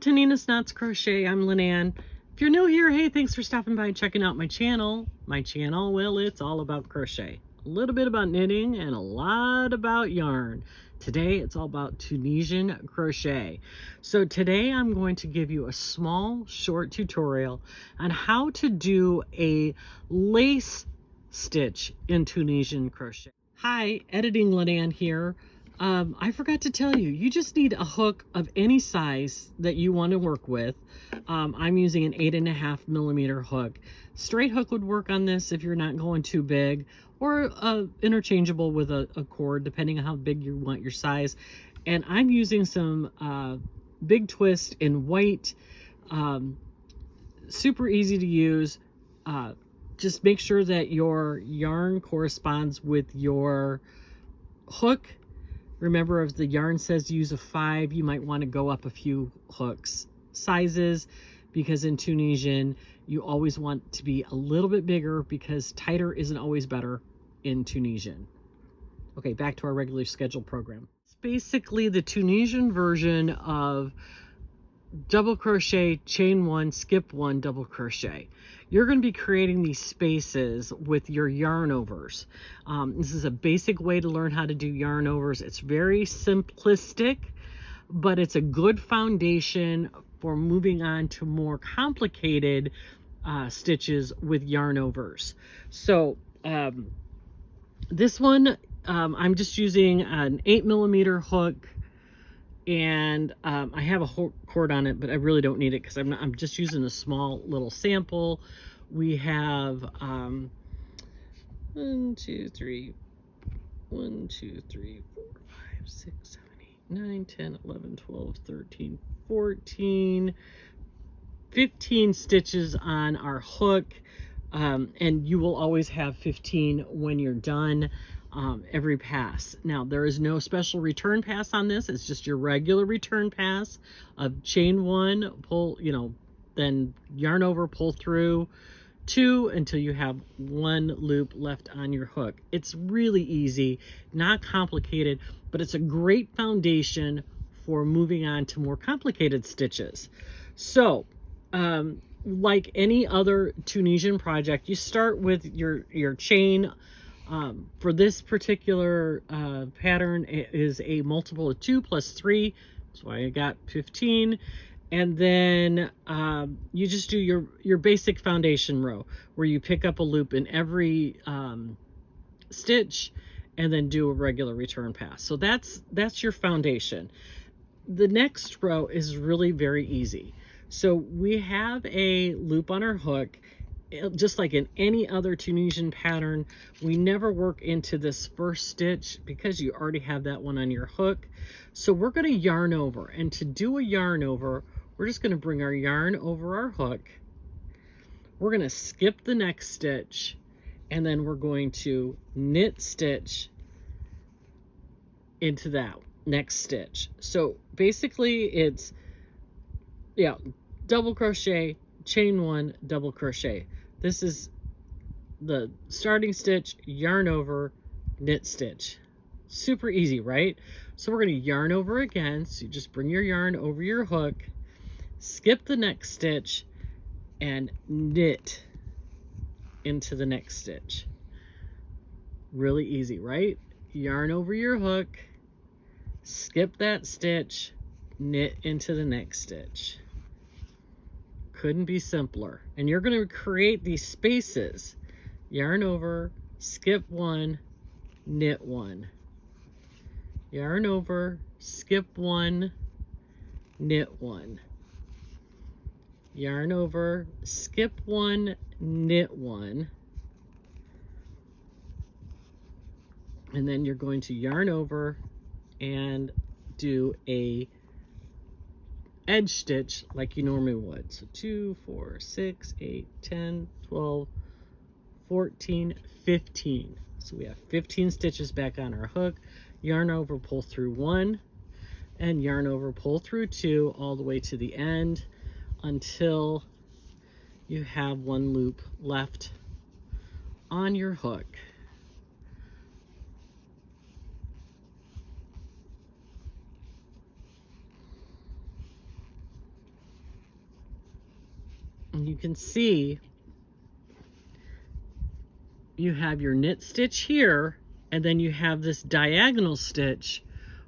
to Nina's Knots Crochet. I'm Lynanne. If you're new here, hey, thanks for stopping by and checking out my channel. Well, it's all about crochet. A little bit about knitting and a lot about yarn. Today, it's all about Tunisian crochet. So today, I'm going to give you a small, short tutorial on how to do a lace stitch in Tunisian crochet. Hi, Editing Lynanne here. I forgot to tell you, you just need a hook of any size that you want to work with. I'm using an 8.5 millimeter hook. Straight hook would work on this if you're not going too big, or interchangeable with a cord, depending on how big you want your size. And I'm using some Big Twist in white, super easy to use. Just make sure that your yarn corresponds with your hook. Remember, if the yarn says use a 5, you might want to go up a few hooks sizes, because in Tunisian, you always want to be a little bit bigger, because tighter isn't always better in Tunisian. Okay, back to our regularly scheduled program. It's basically the Tunisian version of double crochet, chain 1, skip 1, double crochet. You're going to be creating these spaces with your yarn overs. This is a basic way to learn how to do yarn overs. It's very simplistic, but it's a good foundation for moving on to more complicated stitches with yarn overs. So this one, I'm just using an 8 millimeter hook, and I have a cord on it, but I really don't need it because I'm just using a small little sample. We have 1, 2, 3, 4, 5, 6, 7, 8, 9, 10, 11, 12, 13, 14, 15 stitches on our hook, and you will always have 15 when you're done. Every pass. Now, there is no special return pass on this. It's just your regular return pass of chain 1, pull, then yarn over, pull through 2 until you have 1 loop left on your hook. It's really easy, not complicated, but it's a great foundation for moving on to more complicated stitches. So, like any other Tunisian project, you start with your chain. For this particular pattern, it is a multiple of 2 plus 3. That's why I got 15. And then you just do your basic foundation row, where you pick up a loop in every stitch and then do a regular return pass. So that's your foundation. The next row is really very easy. So we have a loop on our hook. Just like in any other Tunisian pattern, we never work into this first stitch because you already have that one on your hook. So we're going to yarn over, and to do a yarn over, we're just going to bring our yarn over our hook. We're going to skip the next stitch, and then we're going to knit stitch into that next stitch. So basically it's, double crochet, chain 1, double crochet. This is the starting stitch, yarn over, knit stitch. Super easy, right? So we're going to yarn over again. So you just bring your yarn over your hook, skip the next stitch, and knit into the next stitch. Really easy, right? Yarn over your hook, skip that stitch, knit into the next stitch. Couldn't be simpler. And you're going to create these spaces. Yarn over, skip 1, knit 1. Yarn over, skip 1, knit 1. Yarn over, skip 1, knit 1. And then you're going to yarn over and do a edge stitch like you normally would. So 2, 4, 6, 8, 10, 12, 14, 15. So we have 15 stitches back on our hook. Yarn over, pull through 1, and yarn over, pull through 2, all the way to the end until you have 1 loop left on your hook. can see you have your knit stitch here, and then you have this diagonal stitch,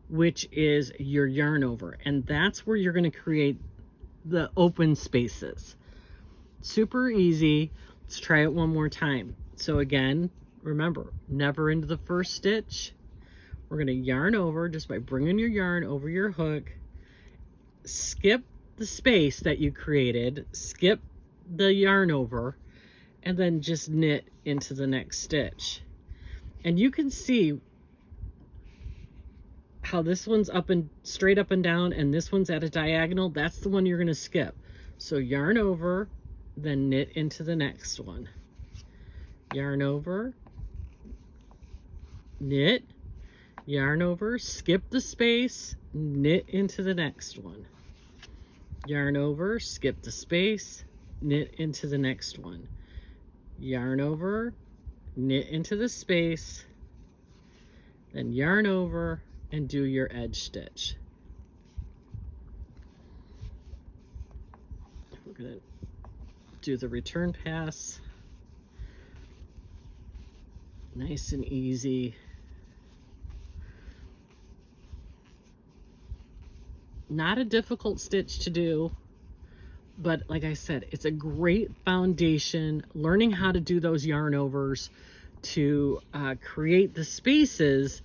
which is your yarn over, and that's where you're going to create the open spaces. Super easy. Let's try it one more time. So again, remember, never into the first stitch. We're going to yarn over just by bringing your yarn over your hook, skip the space that you created, skip the yarn over, and then just knit into the next stitch. And you can see how this one's up and straight up and down, and this one's at a diagonal. That's the one you're going to skip. So yarn over, then knit into the next one. Yarn over, knit, yarn over, skip the space, knit into the next one. Yarn over, skip the space, knit into the next one. Yarn over, knit into the space, then yarn over and do your edge stitch. We're going to do the return pass. Nice and easy. Not a difficult stitch to do, but like I said, it's a great foundation. Learning how to do those yarn overs to create the spaces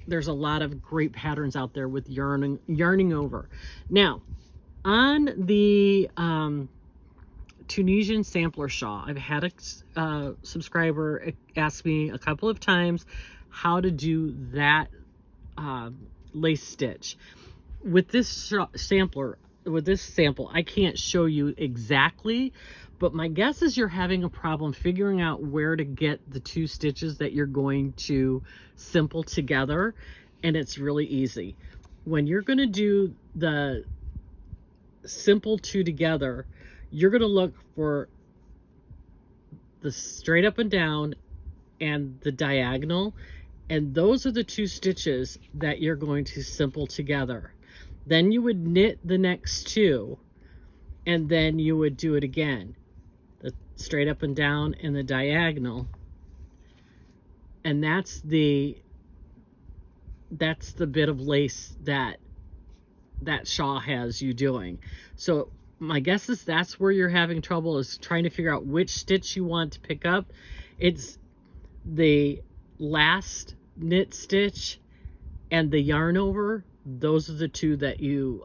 there's a lot of great patterns out there with yarning over. Now, on the Tunisian sampler shawl, I've had a subscriber ask me a couple of times how to do that lace stitch. With this sample, I can't show you exactly, but my guess is you're having a problem figuring out where to get the two stitches that you're going to simple together, and it's really easy. When you're going to do the simple two together, you're going to look for the straight up and down and the diagonal, and those are the two stitches that you're going to simple together. Then you would knit the next two, and then you would do it again, the straight up and down and the diagonal, and that's the bit of lace that shawl has you doing. So my guess is that's where you're having trouble, is trying to figure out which stitch you want to pick up. It's the last knit stitch and the yarn over. Those are the two that you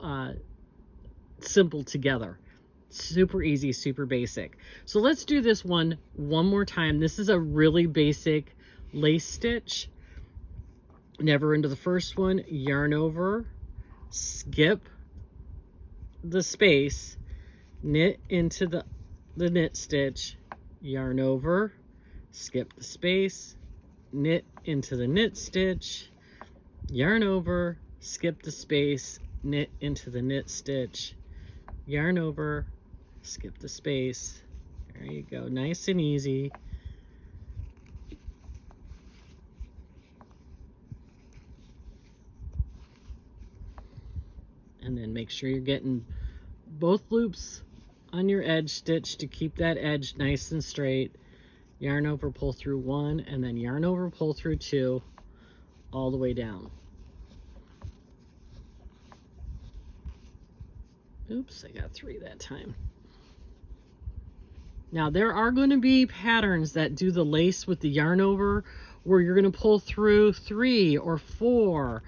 simple together. Super easy, super basic. So let's do this one more time. This is a really basic lace stitch. Never into the first one, yarn over, skip the space, knit into the knit stitch, yarn over, skip the space, knit into the knit stitch, yarn over, skip the space, knit into the knit stitch, yarn over, skip the space. There you go, nice and easy. And then make sure you're getting both loops on your edge stitch to keep that edge nice and straight. Yarn over, pull through one, and then yarn over, pull through two, all the way down. Oops, I got three that time. Now there are going to be patterns that do the lace with the yarn over where you're going to pull through 3 or 4.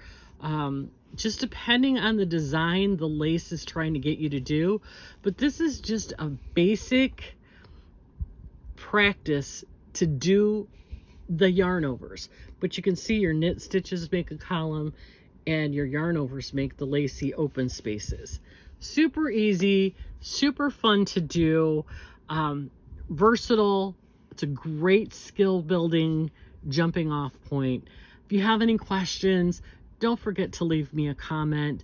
Just depending on the design the lace is trying to get you to do. But this is just a basic practice to do the yarn overs. But you can see your knit stitches make a column and your yarn overs make the lacy open spaces. Super easy, super fun to do, versatile. It's a great skill building jumping off point. If you have any questions, don't forget to leave me a comment.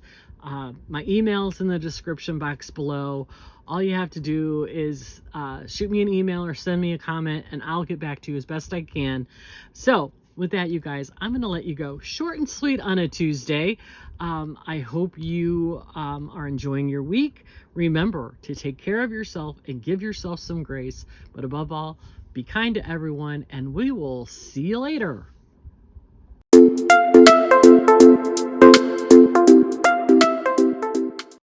My email's in the description box below. All you have to do is shoot me an email or send me a comment, and I'll get back to you as best I can. So with that, you guys, I'm going to let you go. Short and sweet on a Tuesday. I hope you are enjoying your week. Remember to take care of yourself and give yourself some grace. But above all, be kind to everyone, and we will see you later.